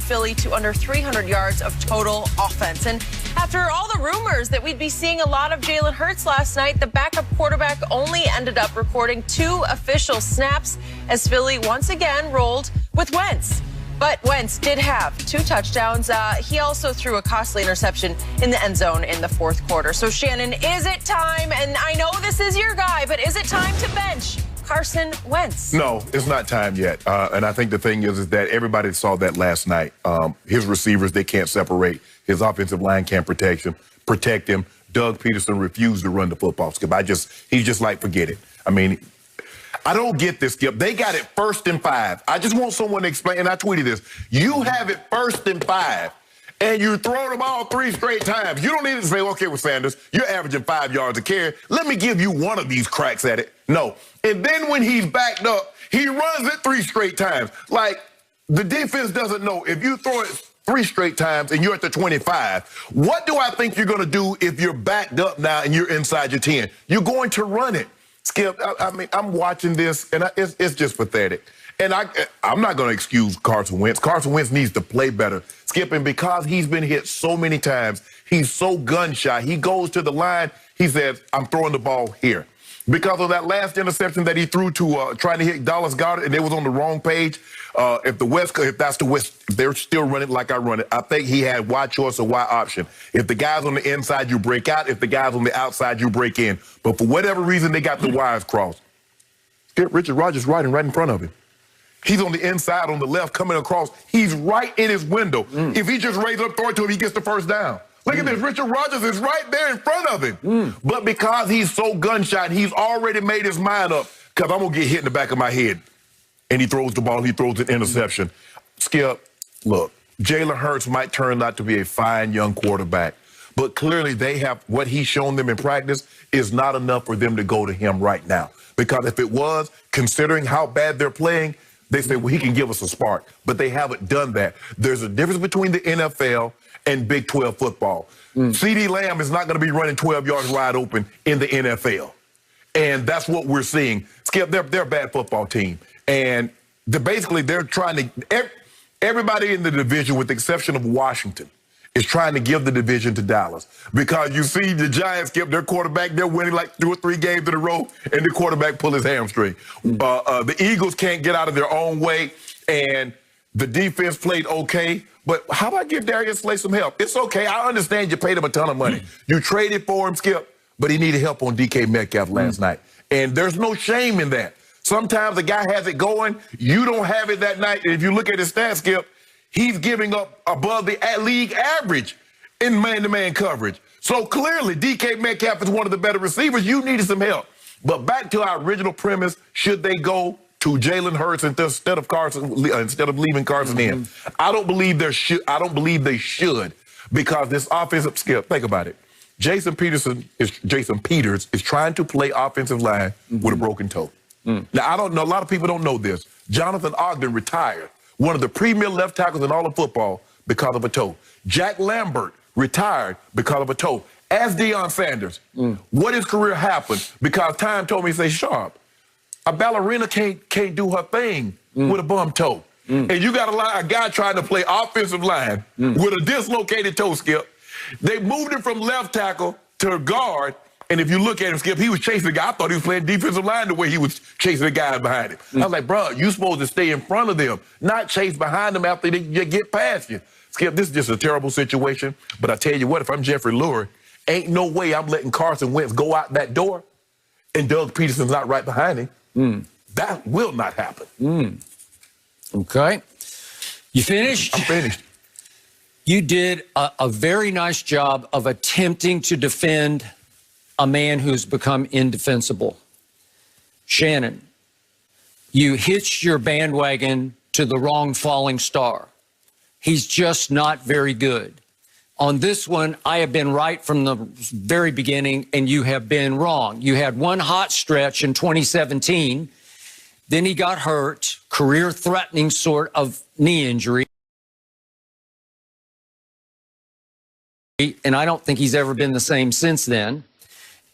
Philly to under 300 yards of total offense. And after all the rumors that we'd be seeing a lot of Jalen Hurts last night, the backup quarterback only ended up recording 2 official snaps as Philly once again rolled with Wentz. But Wentz did have 2 touchdowns. He also threw a costly interception in the end zone in the 4th quarter. So, Shannon, is it time? And I know this is your guy, but is it time to bench Carson Wentz? No, it's not time yet. And I think the thing is that everybody saw that last night. His receivers, they can't separate. His offensive line can't protect him. Doug Peterson refused to run the football, Skip. He's just like, forget it. I mean, I don't get this, Skip. They got it 1st and 5. I just want someone to explain, and I tweeted this. You have it 1st and 5, and you throw the ball 3 straight times. You don't need to say, okay, with Sanders, you're averaging 5 yards a carry. Let me give you one of these cracks at it. No. And then when he's backed up, he runs it 3 straight times. Like, the defense doesn't know. If you throw it 3 straight times and you're at the 25, what do I think you're going to do if you're backed up now and you're inside your 10? You're going to run it. Skip, I mean, I'm watching this, and it's just pathetic. And I'm not going to excuse Carson Wentz. Carson Wentz needs to play better. Skip, and because he's been hit so many times, he's so gun-shy. He goes to the line, he says, I'm throwing the ball here. Because of that last interception that he threw to trying to hit Dallas Goedert, and it was on the wrong page. If that's the West, they're still running like I run it. I think he had Y choice or Y option. If the guy's on the inside, you break out. If the guy's on the outside, you break in. But for whatever reason, they got the wires crossed. Get Richard Rodgers riding right in front of him. He's on the inside, on the left, coming across. He's right in his window. If he just raises up, throw it to him, he gets the first down. Look at this. Richard Rodgers is right there in front of him. But because he's so gun-shy, he's already made his mind up, because I'm going to get hit in the back of my head. And he throws the ball. He throws an interception. Skip, look, Jalen Hurts might turn out to be a fine young quarterback. But clearly they have what he's shown them in practice is not enough for them to go to him right now. Because if it was, considering how bad they're playing, they say, well, he can give us a spark. But they haven't done that. There's a difference between the NFL and Big 12 football. CeeDee Lamb is not going to be running 12 yards wide open in the NFL. And that's what we're seeing. Skip, they're a bad football team. And they're trying to, everybody in the division, with the exception of Washington, is trying to give the division to Dallas. Because you see the Giants, Skip, their quarterback, they're winning like 2 or 3 games in a row, and the quarterback pull his hamstring. The Eagles can't get out of their own way, and the defense played okay. But how about give Darius Slay some help? It's okay. I understand you paid him a ton of money. You traded for him, Skip, but he needed help on DK Metcalf last night. And there's no shame in that. Sometimes a guy has it going, you don't have it that night. And if you look at his stats, Skip, he's giving up above the league average in man-to-man coverage. So clearly, DK Metcalf is one of the better receivers. You needed some help. But back to our original premise, should they go to Jalen Hurts instead of leaving Carson in? I don't believe they should, because this offensive, Skip, think about it. Jason Peters is trying to play offensive line with a broken toe. Now, I don't know, a lot of people don't know this. Jonathan Ogden retired, one of the premier left tackles in all of football, because of a toe. Jack Lambert retired because of a toe, as Deion Sanders. What his career happened because time told me to say, Sharp, a ballerina can't do her thing with a bum toe. And you got a guy trying to play offensive line with a dislocated toe, Skip. They moved him from left tackle to guard. And if you look at him, Skip, he was chasing the guy. I thought he was playing defensive line the way he was chasing the guy behind him. I was like, bro, you supposed to stay in front of them, not chase behind them after they get past you. Skip, this is just a terrible situation. But I tell you what, if I'm Jeffrey Lurie, ain't no way I'm letting Carson Wentz go out that door and Doug Peterson's not right behind him. That will not happen. Okay. You finished? I'm finished. You did a very nice job of attempting to defend a man who's become indefensible. Shannon, you hitched your bandwagon to the wrong falling star. He's just not very good. On this one, I have been right from the very beginning, and you have been wrong. You had one hot stretch in 2017. Then he got hurt, career-threatening sort of knee injury. And I don't think he's ever been the same since then.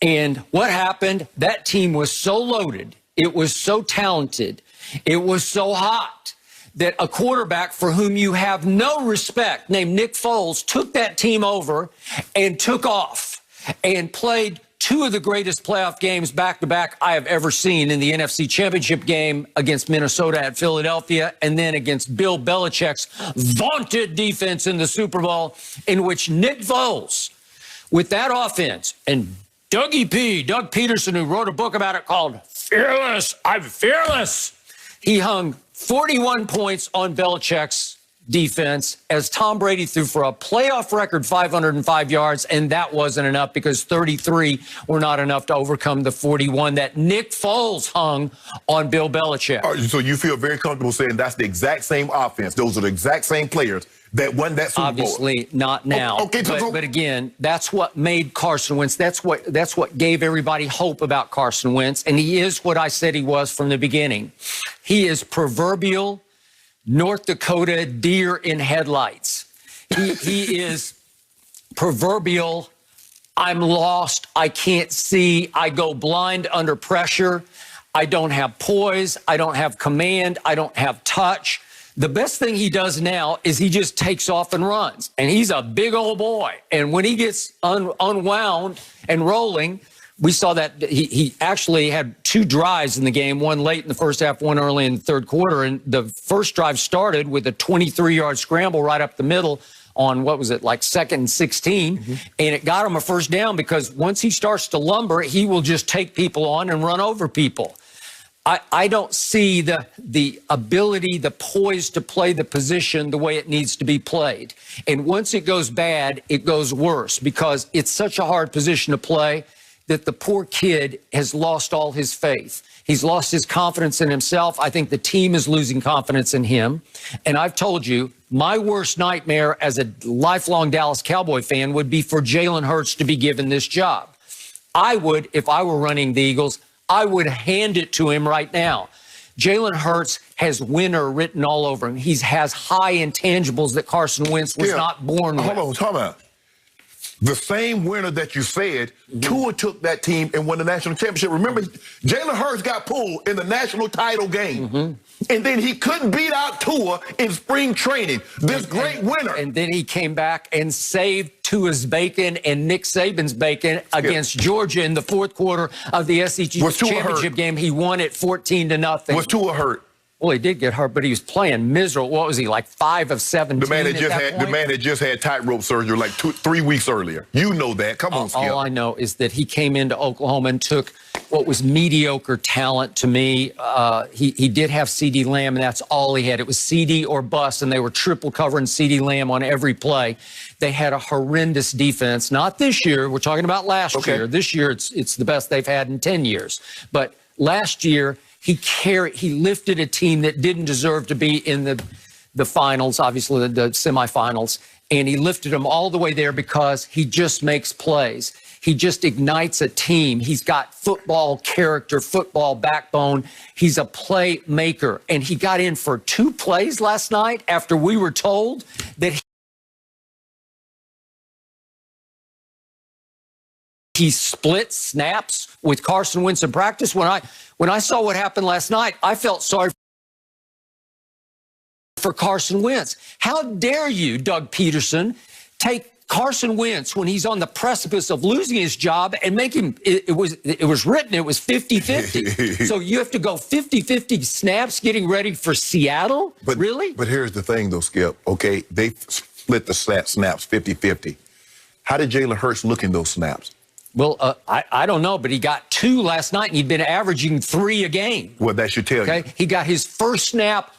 And what happened? That team was so loaded. It was so talented. It was so hot that a quarterback for whom you have no respect, named Nick Foles, took that team over and took off and played two of the greatest playoff games back-to-back I have ever seen, in the NFC Championship game against Minnesota at Philadelphia, and then against Bill Belichick's vaunted defense in the Super Bowl, in which Nick Foles, with that offense, and Doug Peterson, who wrote a book about it called Fearless, I'm Fearless, he hung 41 points on Belichick's defense as Tom Brady threw for a playoff record 505 yards, and that wasn't enough because 33 were not enough to overcome the 41 that Nick Foles hung on Bill Belichick. So you feel very comfortable saying that's the exact same offense, those are the exact same players that won that Super Bowl? Obviously not now. Okay, but again, that's what made Carson Wentz. That's what gave everybody hope about Carson Wentz, and he is what I said he was from the beginning. He is proverbial North Dakota deer in headlights. He is proverbial, I'm lost, I can't see, I go blind under pressure, I don't have poise, I don't have command, I don't have touch. The best thing he does now is he just takes off and runs. And he's a big old boy. And when he gets unwound and rolling, we saw that he actually had two drives in the game, one late in the first half, one early in the third quarter. And the first drive started with a 23-yard scramble right up the middle on, what was it, like 2nd and 16. And it got him a first down because once he starts to lumber, he will just take people on and run over people. I don't see the ability, the poise to play the position the way it needs to be played. And once it goes bad, it goes worse because it's such a hard position to play that the poor kid has lost all his faith. He's lost his confidence in himself. I think the team is losing confidence in him. And I've told you, my worst nightmare as a lifelong Dallas Cowboy fan would be for Jalen Hurts to be given this job. I would, if I were running the Eagles, I would hand it to him right now. Jalen Hurts has winner written all over him. He has high intangibles that Carson Wentz was not born with. Hold on. The same winner that you said, Tua took that team and won the national championship. Remember, Jalen Hurts got pulled in the national title game. And then he couldn't beat out Tua in spring training. This great winner. And then he came back and saved Tua's bacon and Nick Saban's bacon against Georgia in the fourth quarter of the SEC championship game. He won it 14-0. Was Tua hurt? Well, he did get hurt, but he was playing miserable. What was he, like 5 of 17? The man had just had tightrope surgery like 3 weeks earlier. You know that. Come on, Skip. All I know is that he came into Oklahoma and took what was mediocre talent to me. He did have CeeDee Lamb, and that's all he had. It was CeeDee or bust, and they were triple covering CeeDee Lamb on every play. They had a horrendous defense. Not this year. We're talking about last year. This year, it's the best they've had in 10 years. But last year, he lifted a team that didn't deserve to be in the finals, obviously the semifinals, and he lifted them all the way there because he just makes plays. He just ignites a team. He's got football character, football backbone. He's a playmaker, and he got in for 2 plays last night after we were told that he split snaps with Carson Wentz in practice. When I saw what happened last night, I felt sorry for Carson Wentz. How dare you, Doug Peterson, take Carson Wentz when he's on the precipice of losing his job and make him, it was written, it was 50-50. So you have to go 50-50 snaps getting ready for Seattle? Really? But here's the thing, though, Skip. Okay, they split the snaps 50-50. How did Jalen Hurts look in those snaps? Well, I don't know, but he got 2 last night, and he'd been averaging 3 a game. Well, that should tell you. He got his first snap